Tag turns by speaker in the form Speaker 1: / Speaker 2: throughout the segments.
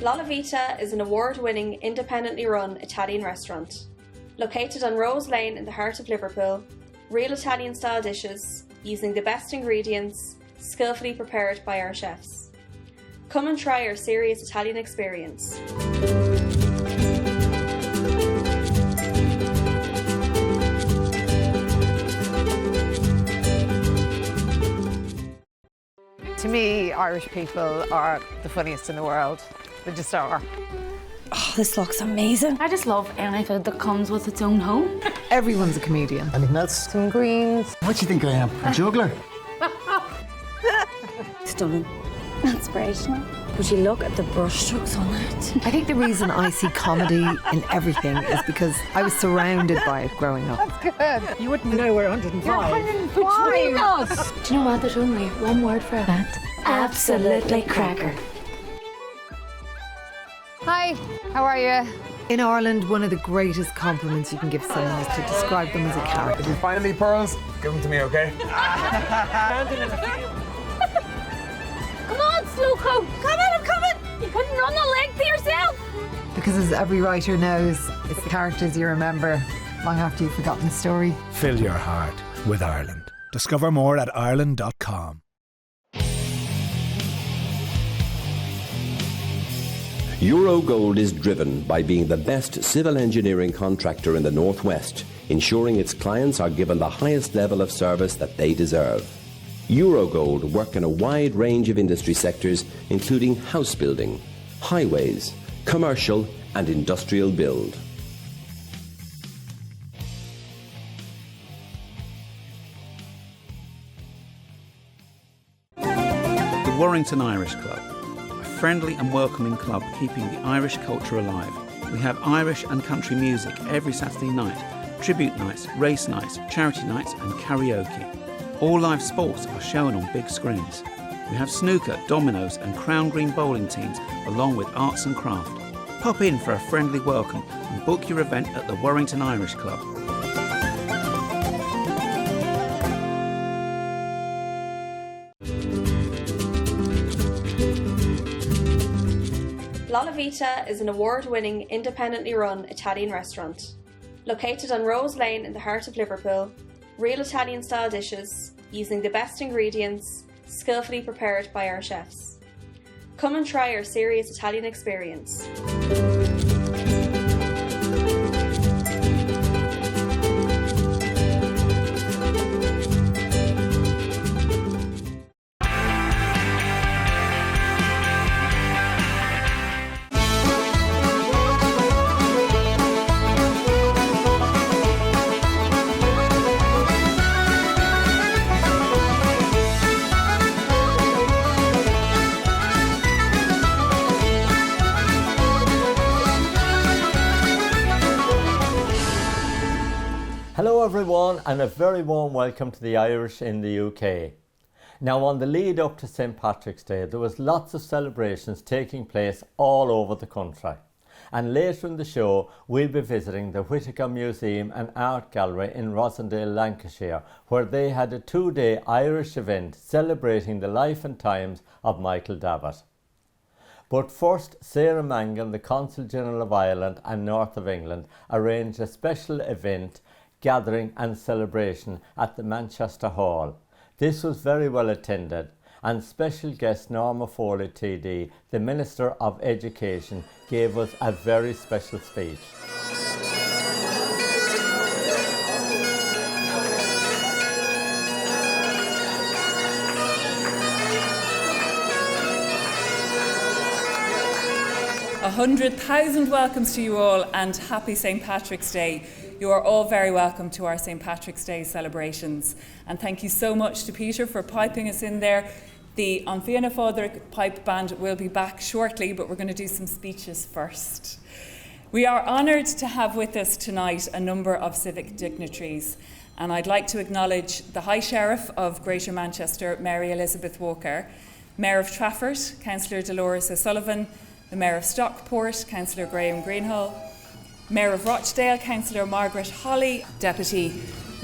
Speaker 1: La Vita is an award-winning, independently run Italian restaurant. Located on Rose Lane in the heart of Liverpool, real Italian-style dishes, using the best ingredients, skillfully prepared by our chefs. Come and try our serious Italian experience.
Speaker 2: To me, Irish people are the funniest in the world. They just are.
Speaker 3: Oh, this looks amazing.
Speaker 4: I just love any food that comes with its own home.
Speaker 2: Everyone's a comedian.
Speaker 5: Anything else?
Speaker 2: Some greens.
Speaker 5: What do you think I am? A juggler?
Speaker 3: Stunning. Inspirational. Would you look at the brushstrokes on that?
Speaker 2: I think the reason I see comedy in everything is because I was surrounded by it growing up.
Speaker 5: That's good. You wouldn't know we're 105.
Speaker 2: You're 105.
Speaker 4: Between us. Do you know what? There's only one word for that. Absolutely cracker.
Speaker 6: Hi, how are you?
Speaker 2: In Ireland, one of the greatest compliments you can give someone is to describe them as a character.
Speaker 7: If you find any pearls, give them to me, okay?
Speaker 4: Come on, Sluco! Come on, I'm coming! You couldn't run the leg to yourself!
Speaker 2: Because as every writer knows, it's the characters you remember long after you've forgotten the story.
Speaker 8: Fill your heart with Ireland. Discover more at ireland.com.
Speaker 9: Eurogold is driven by being the best civil engineering contractor in the Northwest, ensuring its clients are given the highest level of service that they deserve. Eurogold work in a wide range of industry sectors, including house building, highways, commercial and industrial build.
Speaker 10: The Warrington Irish Club, a friendly and welcoming club keeping the Irish culture alive. We have Irish and country music every Saturday night, tribute nights, race nights, charity nights and karaoke. All live sports are shown on big screens. We have snooker, dominoes and Crown Green bowling teams along with arts and craft. Pop in for a friendly welcome and book your event at the Warrington Irish Club.
Speaker 1: La Vita is an award-winning, independently run Italian restaurant. Located on Rose Lane in the heart of Liverpool, real Italian-style dishes, using the best ingredients, skillfully prepared by our chefs. Come and try our serious Italian experience.
Speaker 11: Hello everyone and a very warm welcome to the Irish in the UK. Now on the lead up to St. Patrick's Day there was lots of celebrations taking place all over the country, and later in the show we'll be visiting the Whitaker Museum and Art Gallery in Rawtenstall, Lancashire, where they had a 2-day Irish event celebrating the life and times of Michael Davitt. But first, Sarah Mangan, the Consul General of Ireland and North of England, arranged a special event, gathering and celebration at the Manchester Hall. This was very well attended, and special guest Norma Foley TD, the Minister of Education, gave us a very special speech.
Speaker 12: A 100,000 welcomes to you all and happy St. Patrick's Day. You are all very welcome to our St. Patrick's Day celebrations. And thank you so much to Peter for piping us in there. The Fianna Phadraig Pipe Band will be back shortly, but we're going to do some speeches first. We are honoured to have with us tonight a number of civic dignitaries, and I'd like to acknowledge the High Sheriff of Greater Manchester, Mary Elizabeth Walker, Mayor of Trafford, Councillor Dolores O'Sullivan, the Mayor of Stockport, Councillor Graham Greenhall, Mayor of Rochdale, Councillor Margaret Holly, Deputy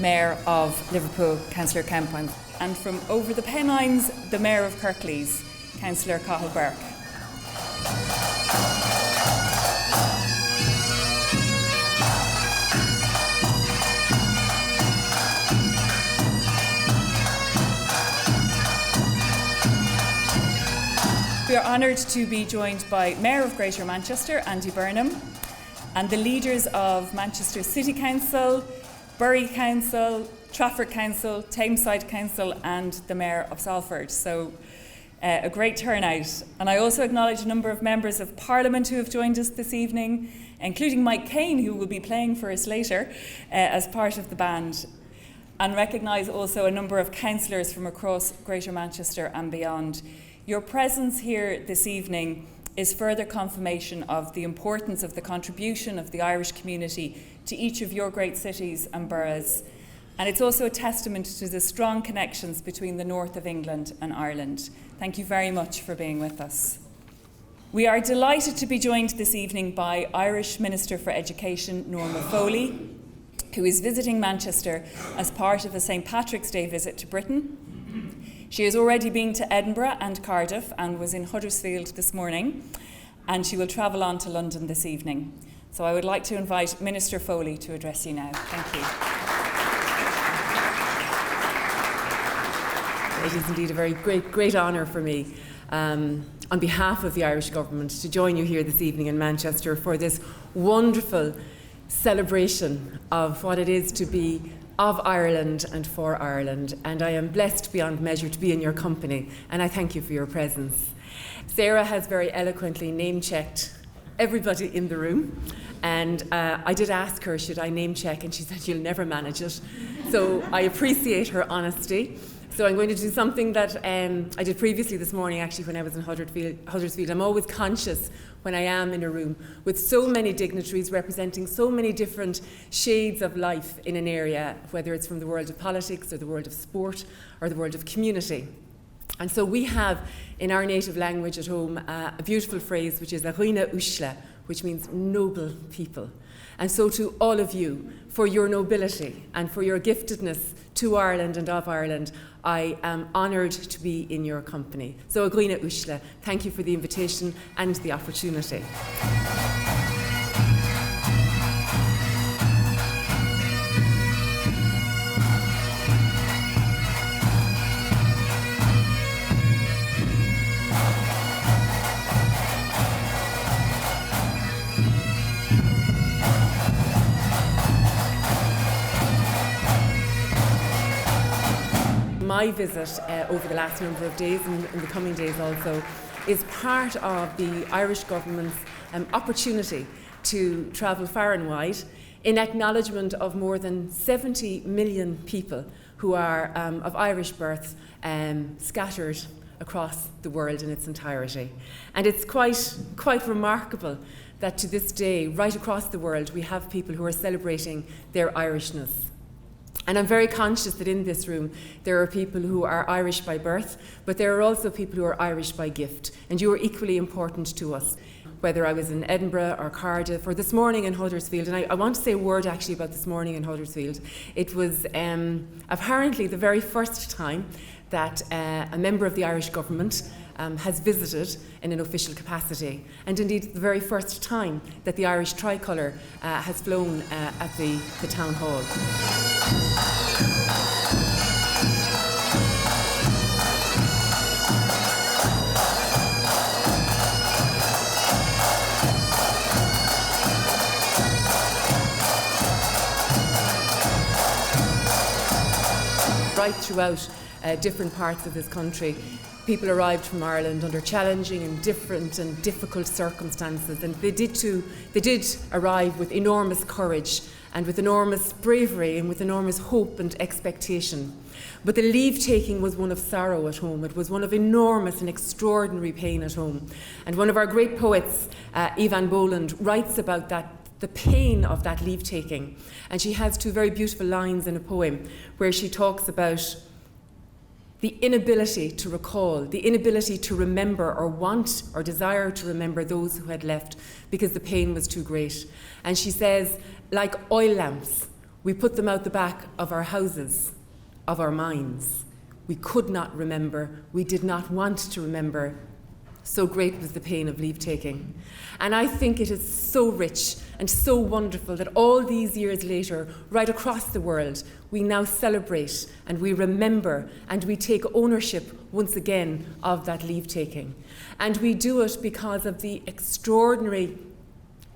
Speaker 12: Mayor of Liverpool, Councillor Kempon, and from over the Pennines, the Mayor of Kirklees, Councillor Cahill Burke. We are honoured to be joined by Mayor of Greater Manchester, Andy Burnham, and the leaders of Manchester City Council, Bury Council, Trafford Council, Tameside Council and the Mayor of Salford. So a great turnout. And I also acknowledge a number of members of Parliament who have joined us this evening, including Mike Kane, who will be playing for us later as part of the band. And recognise also a number of councillors from across Greater Manchester and beyond. Your presence here this evening is further confirmation of the importance of the contribution of the Irish community to each of your great cities and boroughs. And it's also a testament to the strong connections between the north of England and Ireland. Thank you very much for being with us. We are delighted to be joined this evening by Irish Minister for Education, Norma Foley, who is visiting Manchester as part of a St. Patrick's Day visit to Britain. She has already been to Edinburgh and Cardiff and was in Huddersfield this morning, and she will travel on to London this evening. So I would like to invite Minister Foley to address you now. Thank you.
Speaker 13: It is indeed a very great honour for me, on behalf of the Irish Government, to join you here this evening in Manchester for this wonderful celebration of what it is to be of Ireland and for Ireland, and I am blessed beyond measure to be in your company, and I thank you for your presence. Sarah has very eloquently name-checked everybody in the room, and I did ask her, should I name-check, and she said, you'll never manage it. So I appreciate her honesty. So I'm going to do something that I did previously this morning, actually, when I was in Huddersfield. I'm always conscious when I am in a room with so many dignitaries representing so many different shades of life in an area, whether it's from the world of politics or the world of sport or the world of community. And so we have, in our native language at home, a beautiful phrase which is a Gaynor Saville, which means noble people. And so to all of you, for your nobility and for your giftedness to Ireland and of Ireland, I am honoured to be in your company. So a Gaynor Saville, thank you for the invitation and the opportunity. My visit over the last number of days and in the coming days also is part of the Irish Government's opportunity to travel far and wide in acknowledgement of more than 70 million people who are of Irish birth scattered across the world in its entirety. And it's quite remarkable that to this day, right across the world, we have people who are celebrating their Irishness. And I'm very conscious that in this room there are people who are Irish by birth, but there are also people who are Irish by gift, and you are equally important to us, whether I was in Edinburgh or Cardiff or this morning in Huddersfield. And I want to say a word actually about this morning in Huddersfield. It was apparently the very first time that a member of the Irish Government has visited in an official capacity, and indeed the very first time that the Irish tricolour has flown at the town hall. Right throughout different parts of this country, people arrived from Ireland under challenging and different and difficult circumstances, and they did arrive with enormous courage and with enormous bravery and with enormous hope and expectation. But the leave-taking was one of sorrow at home. It was one of enormous and extraordinary pain at home. And one of our great poets, Evan Boland, writes about the pain of that leave-taking. And she has two very beautiful lines in a poem where she talks about the inability to recall, the inability to remember or want or desire to remember those who had left because the pain was too great. And she says, like oil lamps, we put them out the back of our houses, of our minds. We could not remember, we did not want to remember, so great was the pain of leave-taking. And I think it is so rich and so wonderful that all these years later, right across the world, we now celebrate and we remember and we take ownership once again of that leave-taking. And we do it because of the extraordinary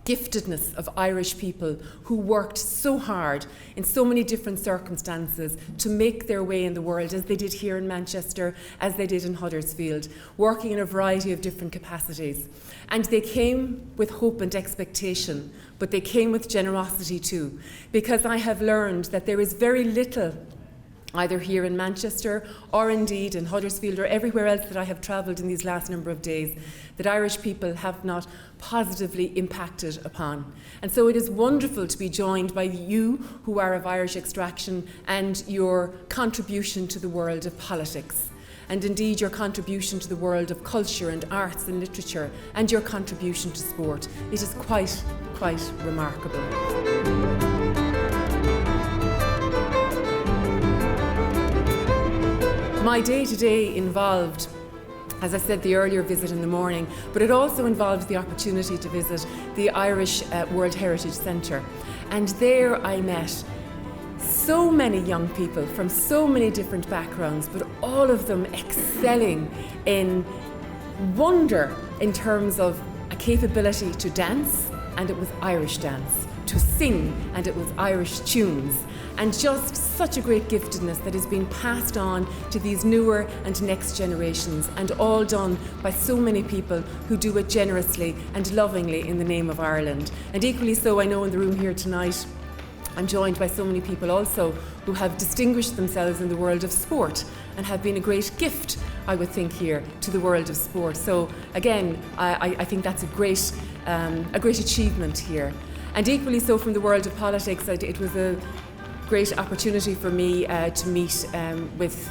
Speaker 13: giftedness of Irish people who worked so hard in so many different circumstances to make their way in the world, as they did here in Manchester, as they did in Huddersfield, working in a variety of different capacities. And they came with hope and expectation, but they came with generosity too, because I have learned that there is very little, either here in Manchester or indeed in Huddersfield or everywhere else that I have travelled in these last number of days, that Irish people have not positively impacted upon. And so it is wonderful to be joined by you who are of Irish extraction and your contribution to the world of politics, and indeed your contribution to the world of culture and arts and literature, and your contribution to sport. It is quite remarkable. My day-to-day involved, as I said, the earlier visit in the morning, but it also involved the opportunity to visit the Irish World Heritage Centre. And there I met so many young people from so many different backgrounds, but all of them excelling in wonder in terms of a capability to dance, and it was Irish dance, to sing, and it was Irish tunes, and just such a great giftedness that is being passed on to these newer and next generations, and all done by so many people who do it generously and lovingly in the name of Ireland. And equally so, I know in the room here tonight, I'm joined by so many people also who have distinguished themselves in the world of sport and have been a great gift, I would think, here to the world of sport. So again, I think that's a great achievement here. And equally so from the world of politics, it was a great opportunity for me to meet with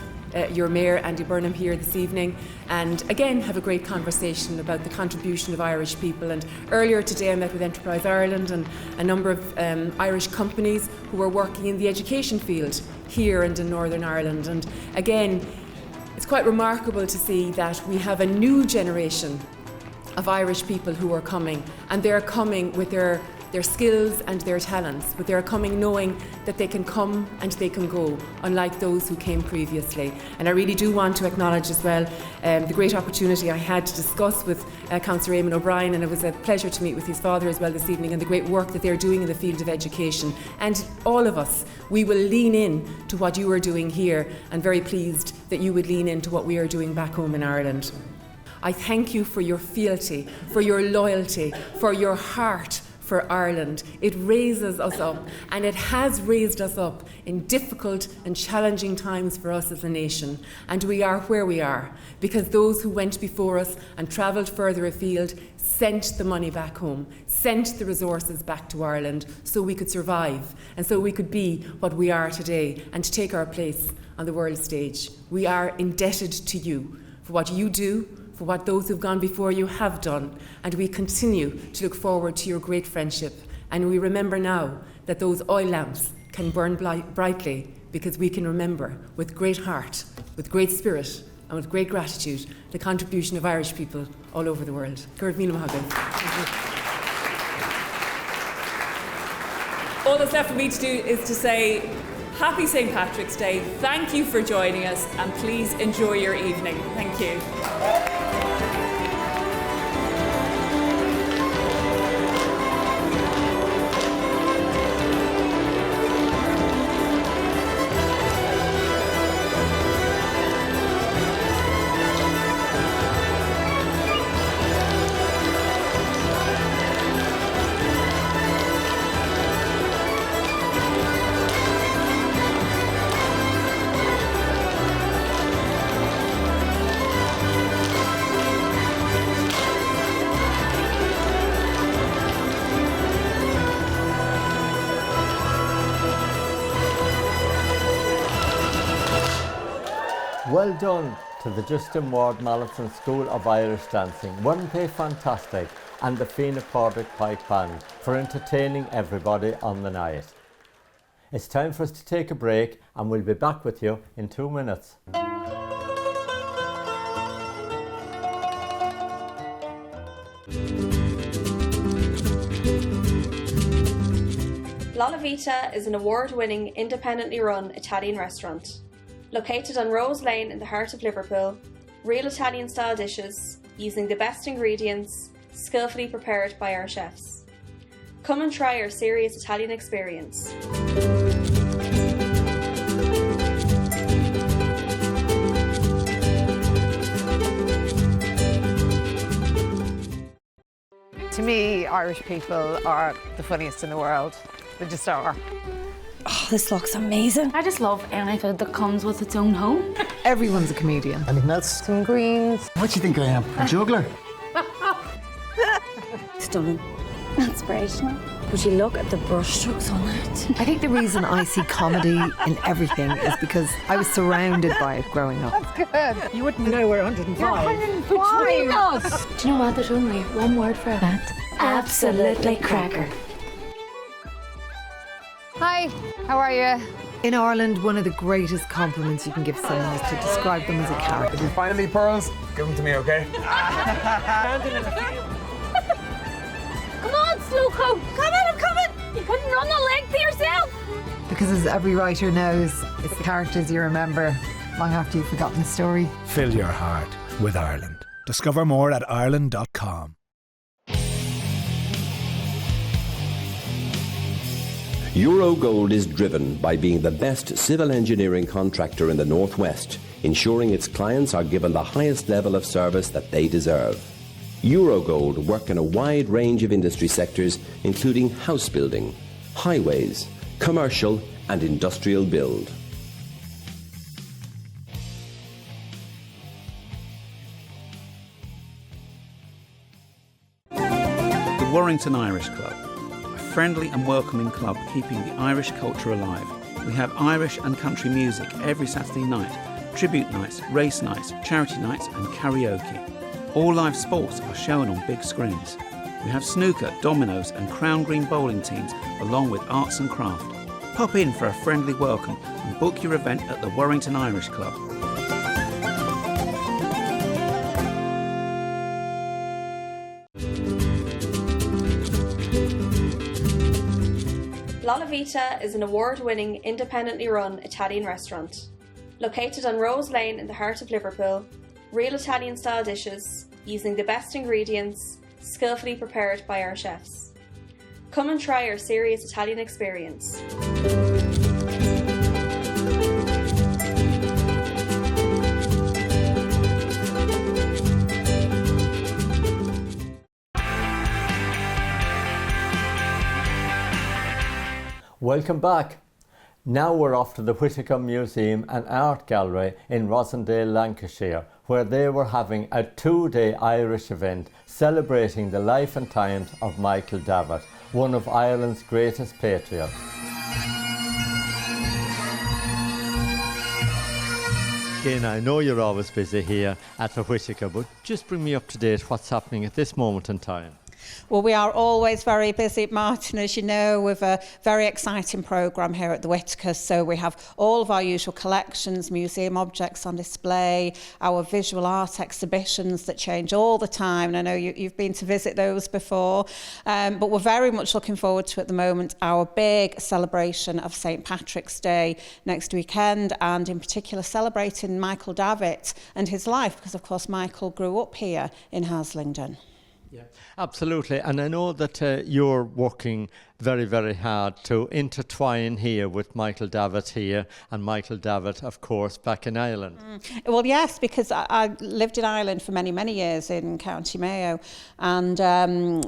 Speaker 13: your Mayor, Andy Burnham, here this evening, and again have a great conversation about the contribution of Irish people. And earlier today I met with Enterprise Ireland and a number of Irish companies who are working in the education field here and in Northern Ireland. And again, it's quite remarkable to see that we have a new generation of Irish people who are coming, and they're coming with their skills and their talents, but they're coming knowing that they can come and they can go, unlike those who came previously. And I really do want to acknowledge as well the great opportunity I had to discuss with Councillor Eamon O'Brien, and it was a pleasure to meet with his father as well this evening, and the great work that they're doing in the field of education. And all of us, we will lean in to what you are doing here, and very pleased that you would lean into what we are doing back home in Ireland. I thank you for your fealty, for your loyalty, for your heart for Ireland. It raises us up, and it has raised us up in difficult and challenging times for us as a nation. And we are where we are because those who went before us and travelled further afield sent the money back home, sent the resources back to Ireland so we could survive and so we could be what we are today and take our place on the world stage. We are indebted to you for what you do, for what those who've gone before you have done, and we continue to look forward to your great friendship. And we remember now that those oil lamps can burn brightly because we can remember with great heart, with great spirit, and with great gratitude the contribution of Irish people all over the world. Gurd Míle Magan.
Speaker 12: All that's left for me to do is to say Happy St. Patrick's Day. Thank you for joining us, and please enjoy your evening. Thank you.
Speaker 11: Well done to the Justin Ward-Mallinson School of Irish Dancing, weren't they fantastic, and the Fianna Phadraig Pipe Band for entertaining everybody on the night. It's time for us to take a break, and we'll be back with you in 2 minutes.
Speaker 1: La Vita is an award-winning, independently run Italian restaurant. Located on Rose Lane in the heart of Liverpool, real Italian-style dishes, using the best ingredients, skillfully prepared by our chefs. Come and try our serious Italian experience.
Speaker 2: To me, Irish people are the funniest in the world. They just are.
Speaker 3: Oh, this looks amazing.
Speaker 4: I just love any food that comes with its own home.
Speaker 2: Everyone's a comedian.
Speaker 5: Anything else?
Speaker 2: Some greens.
Speaker 5: What do you think I am? A juggler?
Speaker 3: Stunning. Inspirational. Would you look at the brushstrokes on that?
Speaker 2: I think the reason I see comedy in everything is because I was surrounded by it growing up.
Speaker 5: That's good. You wouldn't know we're 105.
Speaker 2: You're 105.
Speaker 4: Between us. Do you know what? There's only one word for that. Absolutely cracker.
Speaker 6: Hi, how are you?
Speaker 2: In Ireland, one of the greatest compliments you can give someone is to describe them as a character.
Speaker 7: If you find any pearls, give them to me, okay?
Speaker 4: Come on, Slowcoat. Come in, I'm coming. You couldn't run the length of yourself.
Speaker 2: Because as every writer knows, it's the characters you remember long after you've forgotten the story.
Speaker 8: Fill your heart with Ireland. Discover more at Ireland.com.
Speaker 9: Eurogold is driven by being the best civil engineering contractor in the Northwest, ensuring its clients are given the highest level of service that they deserve. Eurogold work in a wide range of industry sectors, including house building, highways, commercial and industrial build.
Speaker 10: The Warrington Irish Club, a friendly and welcoming club keeping the Irish culture alive. We have Irish and country music every Saturday night, tribute nights, race nights, charity nights and karaoke. All live sports are shown on big screens. We have snooker, dominoes and crown green bowling teams along with arts and craft. Pop in for a friendly welcome and book your event at the Warrington Irish Club.
Speaker 1: La Vita is an award-winning, independently run Italian restaurant. Located on Rose Lane in the heart of Liverpool, real Italian-style dishes, using the best ingredients, skillfully prepared by our chefs. Come and try our serious Italian experience.
Speaker 11: Welcome back. Now we're off to the Whitaker Museum and Art Gallery in Rawtenstall, Lancashire, where they were having a 2-day Irish event celebrating the life and times of Michael Davitt, one of Ireland's greatest patriots. Again, I know you're always busy here at the Whitaker, but just bring me up to date what's happening at this moment in time.
Speaker 14: Well, we are always very busy, Martin, as you know, with a very exciting programme here at the Whitaker. So we have all of our usual collections, museum objects on display, our visual art exhibitions that change all the time. And I know you've been to visit those before, but we're very much looking forward to, at the moment, our big celebration of St. Patrick's Day next weekend, and in particular celebrating Michael Davitt and his life, because, of course, Michael grew up here in Haslingden.
Speaker 11: Yeah, absolutely. And I know that you're working very, very hard to intertwine here with Michael Davitt here and Michael Davitt, of course, back in Ireland.
Speaker 14: Well, yes, because I lived in Ireland for many, many years in County Mayo and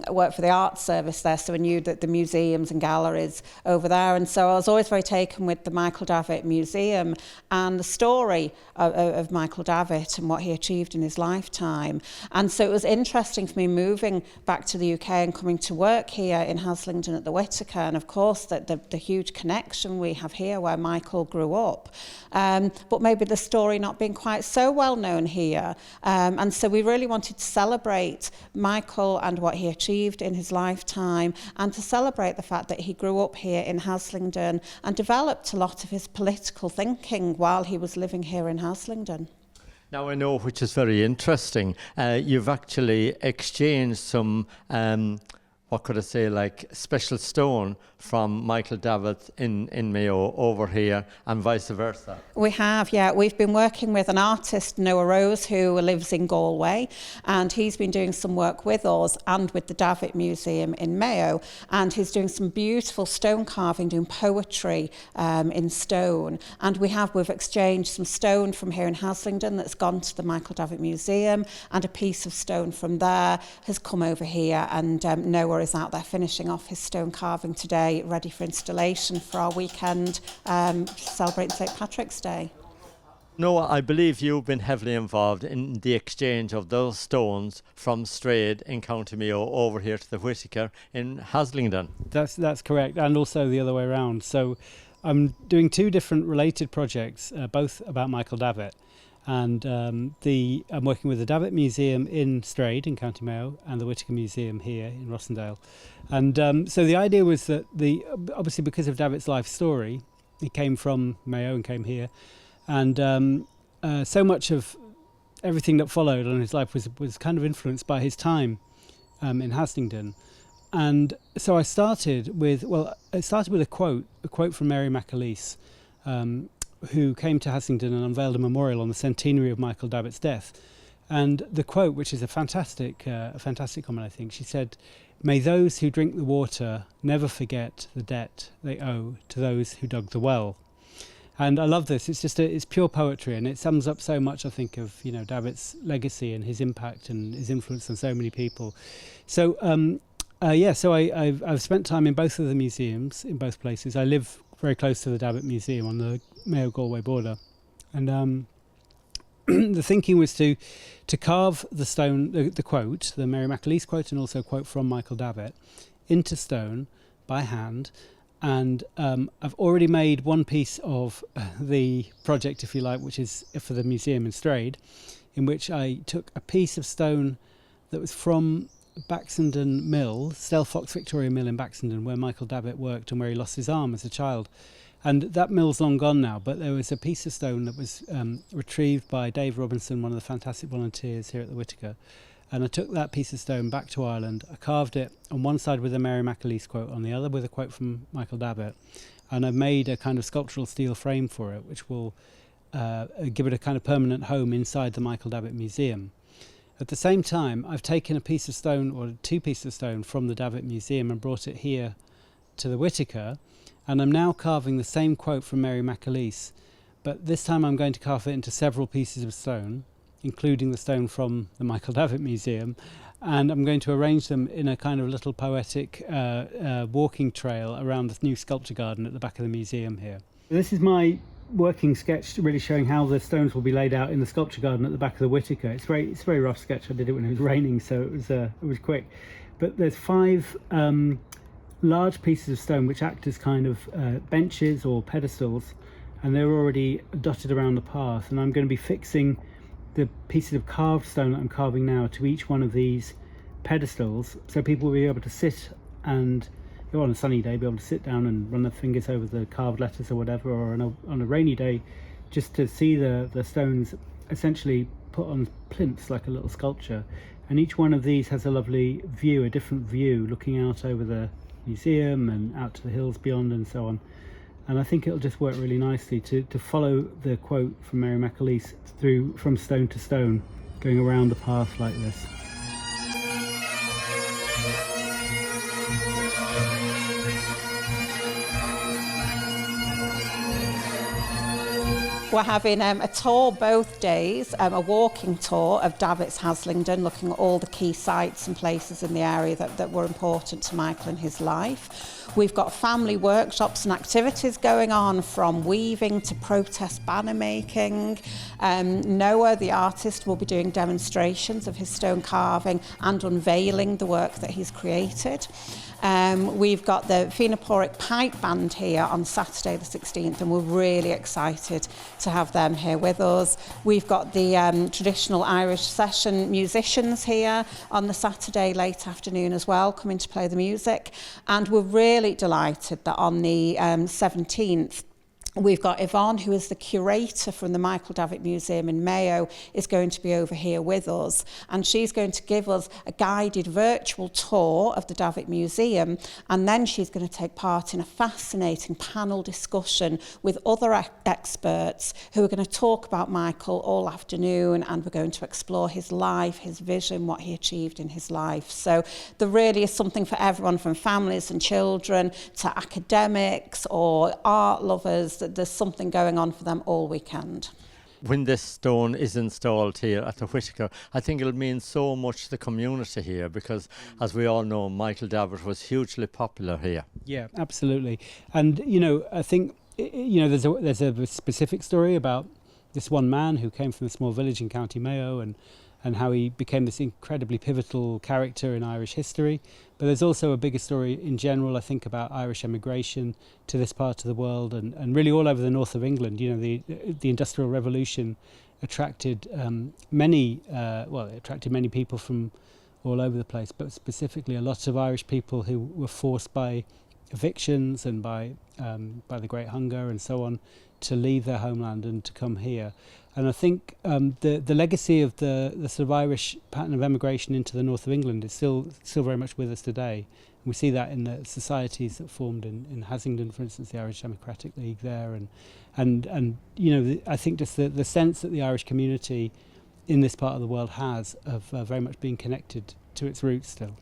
Speaker 14: worked for the arts service there, so I knew that the museums and galleries over there. And so I was always very taken with the Michael Davitt Museum and the story of Michael Davitt and what he achieved in his lifetime. And so it was interesting for me moving back to the UK and coming to work here in Haslingden at the Whitaker, and of course the huge connection we have here where Michael grew up, but maybe the story not being quite so well known here, and so we really wanted to celebrate Michael and what he achieved in his lifetime, and to celebrate the fact that he grew up here in Haslingden and developed a lot of his political thinking while he was living here in Haslingden.
Speaker 11: Now I know, which is very interesting, you've actually exchanged some what could I say, like special stone from Michael Davitt in Mayo over here and vice versa?
Speaker 14: We have, yeah. We've been working with an artist, Noah Rose, who lives in Galway, and he's been doing some work with us and with the Davitt Museum in Mayo, and he's doing some beautiful stone carving, doing poetry in stone. And we've exchanged some stone from here in Haslingden that's gone to the Michael Davitt Museum, and a piece of stone from there has come over here, and Noah is out there finishing off his stone carving today, ready for installation for our weekend celebrating St. Patrick's Day.
Speaker 11: Noah, I believe you've been heavily involved in the exchange of those stones from Straide in County Mayo over here to the Whitaker in Haslingden.
Speaker 15: That's correct, and also the other way around. So I'm doing two different related projects, both about Michael Davitt. And I'm working with the Davitt Museum in Straide in County Mayo and the Whitaker Museum here in Rawtenstall. And so the idea was that obviously because of Davitt's life story, he came from Mayo and came here, and so much of everything that followed on his life was kind of influenced by his time in Haslingden. And so I started with a quote from Mary McAleese, who came to Haslingden and unveiled a memorial on the centenary of Michael Davitt's death. And the quote, which is a fantastic comment, I think, she said, "May those who drink the water never forget the debt they owe to those who dug the well." And I love this. It's pure poetry, and it sums up so much, I think, of Davitt's legacy and his impact and his influence on so many people. So I've spent time in both of the museums in both places. I live very close to the Davitt Museum on the Mayo-Galway border, and the thinking was to carve the stone, the quote, the Mary McAleese quote, and also a quote from Michael Davitt, into stone by hand. And I've already made one piece of the project, if you like, which is for the museum in Straide, in which I took a piece of stone that was from Baxenden Mill, Stelfox Victoria Mill in Baxenden, where Michael Davitt worked and where he lost his arm as a child. And that mill's long gone now, but there was a piece of stone that was retrieved by Dave Robinson, one of the fantastic volunteers here at the Whitaker. And I took that piece of stone back to Ireland. I carved it on one side with a Mary McAleese quote, on the other with a quote from Michael Davitt. And I've made a kind of sculptural steel frame for it, which will give it a kind of permanent home inside the Michael Davitt Museum. At the same time, I've taken a piece of stone, or two pieces of stone, from the Davitt Museum and brought it here to the Whitaker. And I'm now carving the same quote from Mary McAleese, but this time I'm going to carve it into several pieces of stone, including the stone from the Michael Davitt Museum, and I'm going to arrange them in a kind of little poetic walking trail around the new sculpture garden at the back of the museum here. This is my working sketch, really showing how the stones will be laid out in the sculpture garden at the back of the Whitaker. It's a very rough sketch. I did it when it was raining, so it was quick. But there's 5 large pieces of stone which act as kind of benches or pedestals, and they're already dotted around the path. And I'm going to be fixing the pieces of carved stone that I'm carving now to each one of these pedestals, so people will be able to sit and, on a sunny day, be able to sit down and run their fingers over the carved letters or whatever, or on a rainy day, just to see the stones essentially put on plinths like a little sculpture. And each one of these has a lovely view, a different view, looking out over the museum and out to the hills beyond and so on. And I think it'll just work really nicely to follow the quote from Mary McAleese through from stone to stone, going around the path like this.
Speaker 14: We're having a tour both days, a walking tour of Davitt's Haslingden, looking at all the key sites and places in the area that were important to Michael in his life. We've got family workshops and activities going on, from weaving to protest banner making. Noah, the artist, will be doing demonstrations of his stone carving and unveiling the work that he's created. We've got the Fianna Phadraig Pipe Band here on Saturday the 16th, and we're really excited to have them here with us. We've got the traditional Irish session musicians here on the Saturday late afternoon as well, coming to play the music. And we're really delighted that on the 17th, We've got Yvonne, who is the curator from the Michael Davitt Museum in Mayo, is going to be over here with us, and she's going to give us a guided virtual tour of the Davitt Museum, and then she's going to take part in a fascinating panel discussion with other experts who are going to talk about Michael all afternoon, and we're going to explore his life, his vision, what he achieved in his life. So there really is something for everyone, from families and children to academics or art lovers. There's something going on for them all weekend.
Speaker 11: When this stone is installed here at the Whitaker, I think it'll mean so much to the community here, because, as we all know, Michael Davitt was hugely popular here.
Speaker 15: Yeah, absolutely. And, you know, I think, you know, there's a specific story about this one man who came from a small village in County Mayo and how he became this incredibly pivotal character in Irish history. But there's also a bigger story in general, I think, about Irish emigration to this part of the world and really all over the north of England. You know, the Industrial Revolution attracted many people from all over the place, but specifically a lot of Irish people who were forced by evictions and by the Great Hunger and so on to leave their homeland and to come here. And I think the legacy of the sort of Irish pattern of emigration into the north of England is still very much with us today. And we see that in the societies that formed in Hasingdon, for instance, the Irish Democratic League there, and you know, I think just the sense that the Irish community in this part of the world has of very much being connected to its roots still.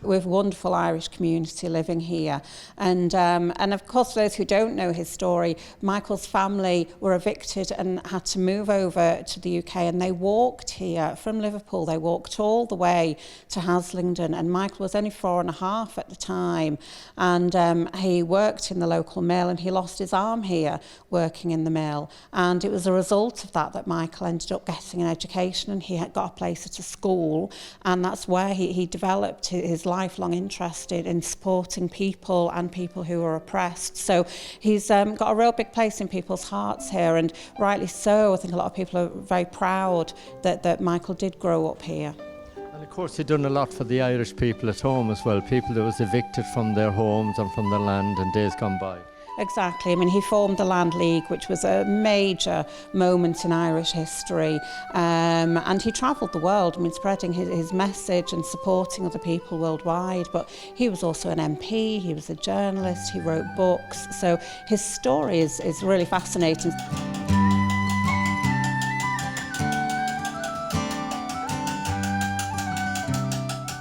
Speaker 14: We have a wonderful Irish community living here, and of course, for those who don't know his story, Michael's family were evicted and had to move over to the UK, and they walked here from Liverpool. They walked all the way to Haslingden, and Michael was only 4.5 at the time, and he worked in the local mill, and he lost his arm here working in the mill, and it was a result of that Michael ended up getting an education, and he had got a place at a school, and that's where he developed his lifelong interest in supporting people and people who are oppressed. So he's got a real big place in people's hearts here, and rightly so. I think a lot of people are very proud that Michael did grow up here.
Speaker 11: And of course he'd done a lot for the Irish people at home as well, people that was evicted from their homes and from their land in days gone by.
Speaker 14: Exactly. I mean, he formed the Land League, which was a major moment in Irish history, and he travelled the world, I mean, spreading his message and supporting other people worldwide. But he was also an MP, he was a journalist, he wrote books, so his story is really fascinating.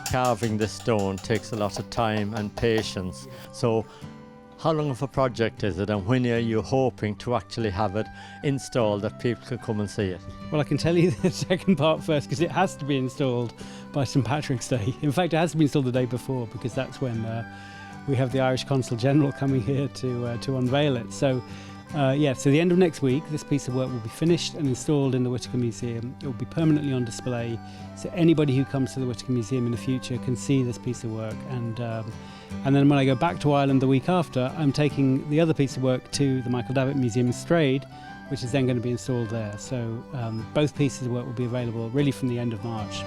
Speaker 11: Carving this stone takes a lot of time and patience, so how long of a project is it, and when are you hoping to actually have it installed that people can come and see it?
Speaker 15: Well, I can tell you the second part first, because it has to be installed by St Patrick's Day. In fact, it has to be installed the day before, because that's when we have the Irish Consul General coming here to unveil it. So so the end of next week, this piece of work will be finished and installed in the Whitaker Museum. It will be permanently on display, so anybody who comes to the Whitaker Museum in the future can see this piece of work. And then when I go back to Ireland the week after, I'm taking the other piece of work to the Michael Davitt Museum in Straide, which is then going to be installed there. So both pieces of work will be available really from the end of March.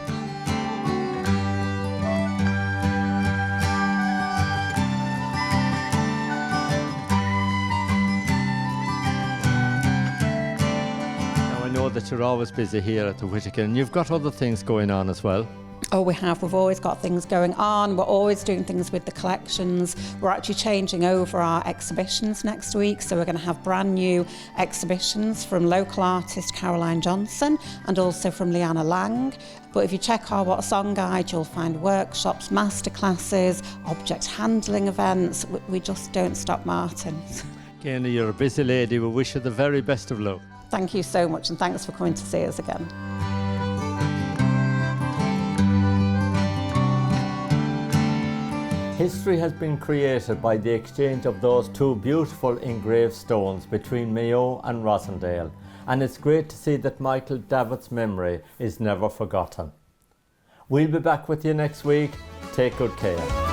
Speaker 11: That you're always busy here at the Whitaker, and you've got other things going on as well.
Speaker 14: Oh, we have. We've always got things going on. We're always doing things with the collections. We're actually changing over our exhibitions next week, so we're going to have brand new exhibitions from local artist Caroline Johnson and also from Leanna Lang. But if you check our What Song Guide, you'll find workshops, masterclasses, object handling events. We just don't stop, Martin.
Speaker 11: Gaynor, you're a busy lady. We wish you the very best of luck.
Speaker 14: Thank you so much, and thanks for coming to see us again.
Speaker 11: History has been created by the exchange of those two beautiful engraved stones between Mayo and Rawtenstall, and it's great to see that Michael Davitt's memory is never forgotten. We'll be back with you next week. Take good care.